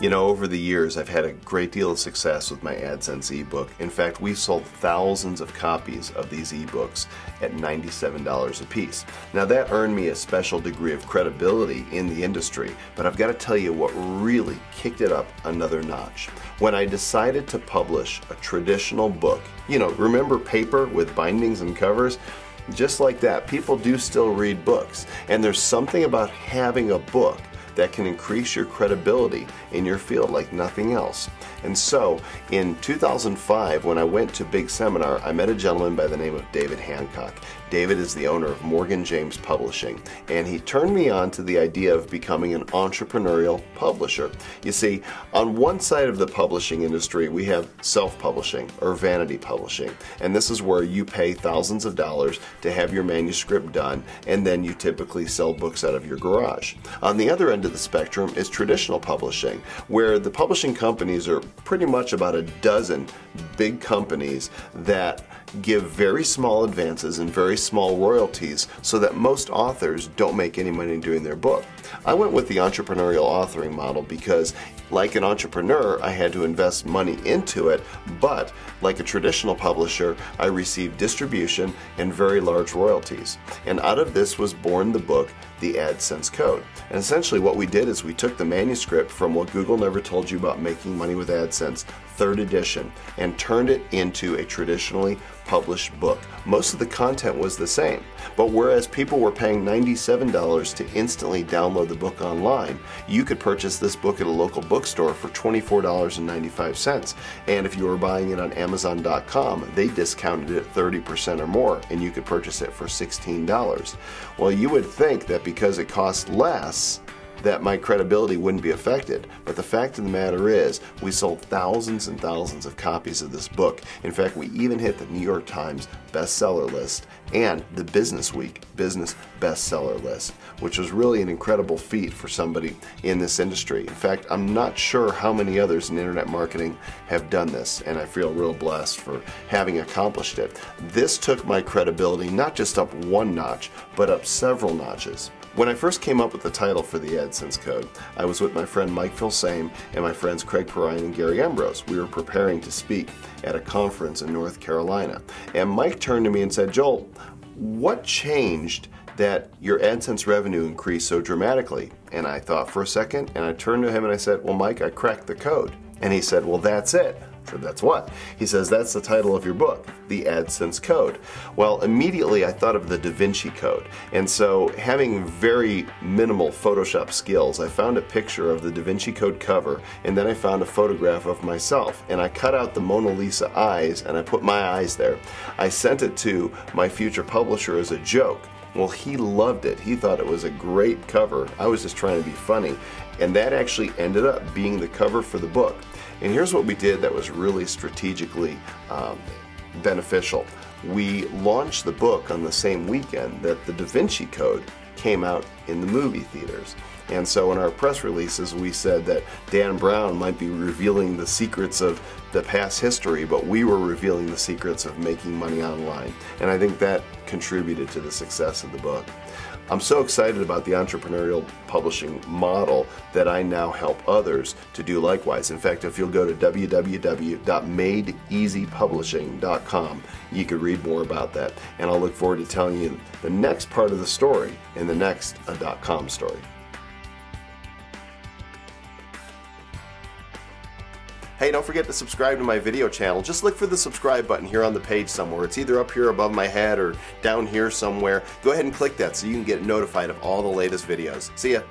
You know, over the years, I've had a great deal of success with my AdSense ebook. In fact, we've sold thousands of copies of these ebooks at $97 a piece. Now, that earned me a special degree of credibility in the industry, but I've got to tell you what really kicked it up another notch. When I decided to publish a traditional book, you know, remember paper with bindings and covers? Just like that, people do still read books, and there's something about having a book that can increase your credibility in your field like nothing else. And so, in 2005, when I went to Big Seminar, I met a gentleman by the name of David Hancock. David is the owner of Morgan James Publishing, and he turned me on to the idea of becoming an entrepreneurial publisher. You see, on one side of the publishing industry, we have self-publishing or vanity publishing, and this is where you pay thousands of dollars to have your manuscript done, and then you typically sell books out of your garage. On the other end of the spectrum is traditional publishing, where the publishing companies are pretty much about a dozen big companies that give very small advances and very small royalties so that most authors don't make any money doing their book. I went with the entrepreneurial authoring model because, like an entrepreneur, I had to invest money into it, but like a traditional publisher, I received distribution and very large royalties. And out of this was born the book, The AdSense Code. And essentially what we did is we took the manuscript from What Google Never Told You About Making Money with AdSense, 3rd edition, and turned it into a traditionally published book. Most of the content was the same, but whereas people were paying $97 to instantly download the book online, you could purchase this book at a local bookstore for $24.95. And if you were buying it on Amazon.com, they discounted it 30% or more, and you could purchase it for $16. Well, you would think that because it costs less, that my credibility wouldn't be affected. But the fact of the matter is, we sold thousands and thousands of copies of this book. In fact, we even hit the New York Times bestseller list and the Business Week business bestseller list, which was really an incredible feat for somebody in this industry. In fact, I'm not sure how many others in internet marketing have done this, and I feel real blessed for having accomplished it. This took my credibility not just up one notch, but up several notches. When I first came up with the title for the AdSense Code, I was with my friend Mike Filsame and my friends Craig Perrine and Gary Ambrose. We were preparing to speak at a conference in North Carolina. And Mike turned to me and said, "Joel, what changed that your AdSense revenue increased so dramatically?" And I thought for a second, and I turned to him and I said, "Well, Mike, I cracked the code." And he said, "Well, that's it." I said, "That's what?" He says, "That's the title of your book, The AdSense Code." Well, immediately I thought of the Da Vinci Code. And so, having very minimal Photoshop skills, I found a picture of the Da Vinci Code cover, and then I found a photograph of myself. And I cut out the Mona Lisa eyes, and I put my eyes there. I sent it to my future publisher as a joke. Well, he loved it. He thought it was a great cover. I was just trying to be funny. And that actually ended up being the cover for the book. And here's what we did that was really strategically beneficial. We launched the book on the same weekend that the Da Vinci Code came out in the movie theaters. And so in our press releases we said that Dan Brown might be revealing the secrets of the past history, but we were revealing the secrets of making money online. And I think that contributed to the success of the book. I'm so excited about the entrepreneurial publishing model that I now help others to do likewise. In fact, if you'll go to www.madeeasypublishing.com, you could read more about that. And I'll look forward to telling you the next part of the story in the next A Dot Comm Story. Hey, don't forget to subscribe to my video channel. Just look for the subscribe button here on the page somewhere. It's either up here above my head or down here somewhere. Go ahead and click that so you can get notified of all the latest videos. See ya.